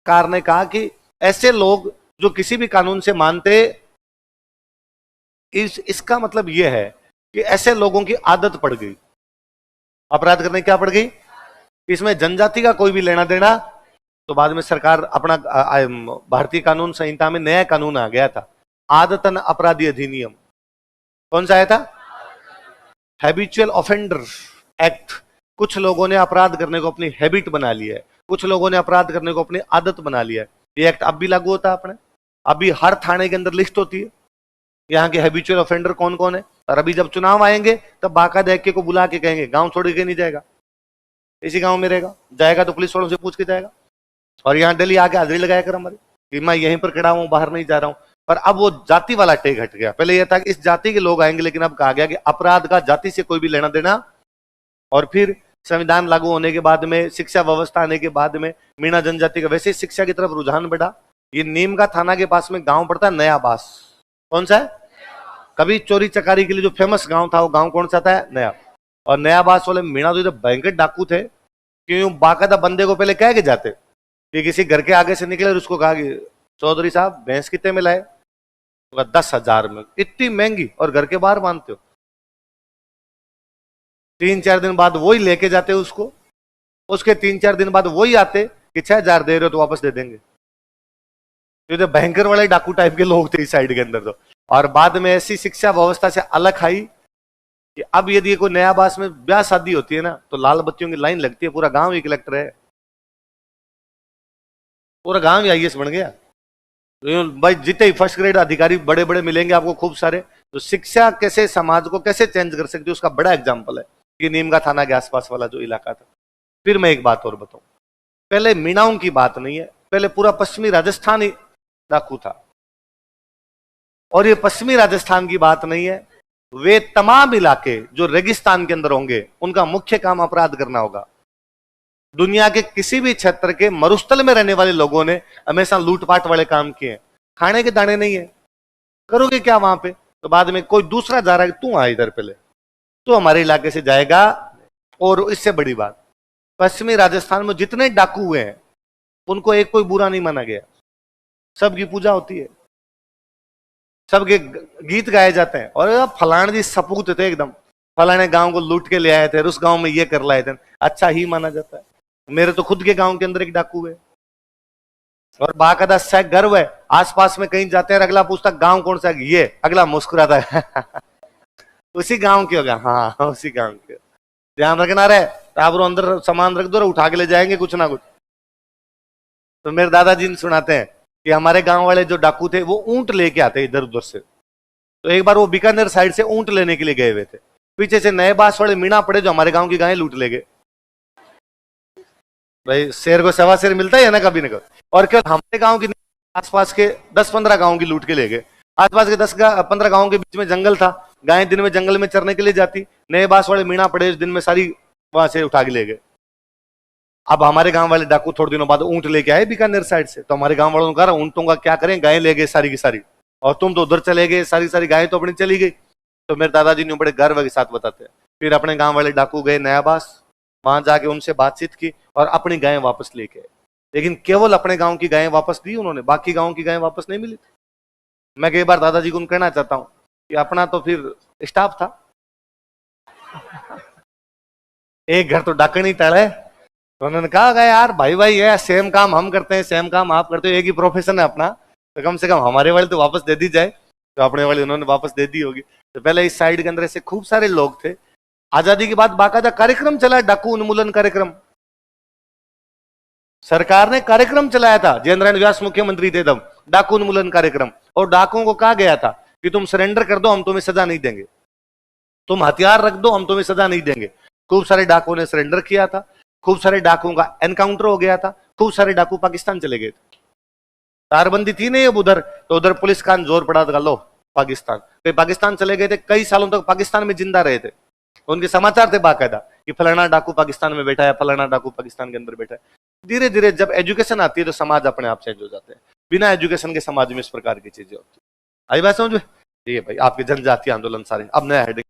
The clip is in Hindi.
सरकार ने कहा कि ऐसे लोग जो किसी भी कानून से मानते, इसका मतलब यह है कि ऐसे लोगों की आदत पड़ गई अपराध करने, क्या पड़ गई, इसमें जनजाति का कोई भी लेना देना। तो बाद में सरकार अपना भारतीय कानून संहिता में नया कानून आ गया था, आदतन अपराधी अधिनियम। कौन सा आया था? Habitual offender act. कुछ लोगों ने अपराध करने को अपनी हैबिट बना लिया है, कुछ लोगों ने अपराध करने को अपनी आदत बना लिया है। ये एक्ट अब भी लागू होता है अपने, अभी हर थाने के अंदर लिस्ट होती है यहाँ के हैबिचुअल ऑफेंडर कौन कौन है। और अभी जब चुनाव आएंगे तब बाकायदा एक को बुला के कहेंगे गांव छोड़ के नहीं जाएगा, इसी गांव में रहेगा, जाएगा तो पुलिस वालों से पूछ के जाएगा। और यहाँ दिल्ली आके हाजिरी लगाया कर हमारी कि मैं यहीं पर खड़ा हूं, बाहर नहीं जा रहा हूं। पर अब वो जाति वाला टेक हट गया। पहले यह था कि इस जाति के लोग आएंगे, लेकिन अब कहा गया कि अपराध का जाति से कोई भी लेना देना। और फिर संविधान लागू होने के बाद में, शिक्षा व्यवस्था आने के बाद में मीणा जनजाति का वैसे शिक्षा की तरफ रुझान बढ़ा। ये नीम का थाना के पास में गांव पड़ता है नया बास। कौन सा है? कभी चोरी चकारी के लिए जो फेमस गांव था, वो गांव कौन सा था? नया। और नया बास वाले मीणा तो भयंकर डाकू थे, क्यों बाकायदा बंदे को पहले कह के जाते कि किसी घर के आगे से निकले और उसको कहा कि चौधरी साहब भैंस कितने में लाए? 10,000 में। इतनी महंगी, और घर के बाहर बांधते हो। 3-4 दिन बाद वही लेके जाते उसको, उसके 3-4 दिन बाद वही आते कि 6,000 दे रहे हो तो वापस दे देंगे। तो भयंकर वाले डाकू टाइप के लोग थे इस साइड के अंदर तो। और बाद में ऐसी शिक्षा व्यवस्था से अलग आई कि अब यदि कोई नया बास में ब्याह शादी होती है ना, तो लाल बत्तियों की लाइन लगती है, पूरा गांव ही कलेक्टर है, पूरा गांव ही आईएएस बन गया। तो भाई जितने ही फर्स्ट ग्रेड अधिकारी बड़े बड़े मिलेंगे आपको खूब सारे। तो शिक्षा कैसे समाज को कैसे चेंज कर सकती है, उसका बड़ा एग्जाम्पल है कि नीम का थाना के आसपास वाला जो इलाका था। फिर मैं एक बात और बताऊं, पहले मीणाओं की बात नहीं है, पहले पूरा पश्चिमी राजस्थान ही डाकू था। और ये पश्चिमी राजस्थान की बात नहीं है, वे तमाम इलाके जो रेगिस्तान के अंदर होंगे, उनका मुख्य काम अपराध करना होगा। दुनिया के किसी भी क्षेत्र के मरुस्थल में रहने वाले लोगों ने हमेशा लूटपाट वाले काम किए हैं। खाने के दाने नहीं है, करोगे क्या वहां पे? तो बाद में कोई दूसरा जा रहा है, तू आ इधर, पहले तू हमारे इलाके से जाएगा। और इससे बड़ी बात, पश्चिमी राजस्थान में जितने डाकू हुए हैं उनको एक कोई बुरा नहीं माना गया, सबकी पूजा होती है, सबके गीत गाए जाते हैं। और फलाने जी सपूत थे एकदम, फलाने गांव को लूट के ले आए थे, उस गांव में ये कर लाए थे, अच्छा ही माना जाता है। मेरे तो खुद के गांव के अंदर एक डाकू है और बाकायदा से गर्व है। आसपास में कहीं जाते हैं, अगला पूछता गांव कौन सा है, ये अगला मुस्कुराता है उसी गांव के होगा, हाँ उसी गांव के। ध्यान रखना रहे, आप अंदर सामान रख दो, उठा के ले जाएंगे कुछ ना कुछ। तो मेरे दादाजी सुनाते हैं कि हमारे गांव वाले जो डाकू थे वो ऊंट लेके आते इधर उधर से। तो एक बार वो बीकानेर साइड से ऊंट लेने के लिए गए हुए थे, पीछे से नए बास वाले मीणा पड़े जो हमारे गांव की गायें लूट ले गए। भाई शेर को सवा शेर मिलता है ना कभी ना कभी। और क्या हमारे गांव की आसपास के 10-15 गांव की लूट के ले गए। आसपास के 10-15 गांव के बीच में जंगल था, गायें दिन में जंगल में चरने के लिए जाती, नए बास वाले मीणा पड़े दिन में सारी वहां से उठा के ले गए। अब हमारे गांव वाले डाकू थोड़े दिनों बाद ऊंट लेके आए बीकानेर साइड से। तो हमारे गांव वालों ने कहा ऊंटों का क्या करें, गायें ले गए सारी की सारी, और तुम तो उधर चले गए, सारी सारी गायें तो अपनी चली गई। तो मेरे दादाजी ने बड़े गर्व के साथ बताते हैं, फिर अपने गांव वाले डाकू गए नया बास, वहां जाके उनसे बातचीत की और अपनी गायें वापस लेके आए। लेकिन केवल अपने गांव की गायें वापस दी उन्होंने, बाकी गांव की गायें वापस नहीं मिली थी। मैं कई बार दादाजी को कहना चाहता हूं कि अपना तो फिर स्टाफ था, एक घर तो डाकण ही टल है। तो उन्होंने कहा यार भाई भाई ये सेम काम हम करते हैं, सेम काम आप करते हो, एक ही प्रोफेशन है अपना, तो कम से कम हमारे वाले तो वापस दे दी जाए। तो अपने वाले उन्होंने वापस दे दी होगी। तो पहले इस साइड के अंदर ऐसे खूब सारे लोग थे। आजादी के बाद बाकायदा कार्यक्रम चला, डाकू उन्मूलन कार्यक्रम, सरकार ने कार्यक्रम चलाया था। जयेंद्र नारायण व्यास मुख्यमंत्री थे तब, डाकू उन्मूलन कार्यक्रम। और डाकुओं को कहा गया था कि तुम सरेंडर कर दो, हम तुम्हें सजा नहीं देंगे, तुम हथियार रख दो, हम तुम्हें सजा नहीं देंगे। खूब सारे डाकुओं ने सरेंडर किया था, खूब सारे डाकुओं का एनकाउंटर हो गया था, खूब सारे डाकू पाकिस्तान चले गए थे। तारबंदी थी नहीं अब उधर, तो उधर पुलिस का जोर पड़ा था, लो पाकिस्तान, कई पाकिस्तान चले गए थे, कई सालों तक पाकिस्तान में जिंदा रहे थे। उनके समाचार थे बाकायदा कि फलाना डाकू पाकिस्तान में बैठा है, फलाना डाकू पाकिस्तान के अंदर बैठा है। धीरे धीरे जब एजुकेशन आती है तो समाज अपने आप चेंज हो जाते हैं। बिना एजुकेशन के समाज में इस प्रकार की चीजें होती है। आई बात समझ में? ये भाई आपके जनजातीय आंदोलन सारे अब नया हेडिंग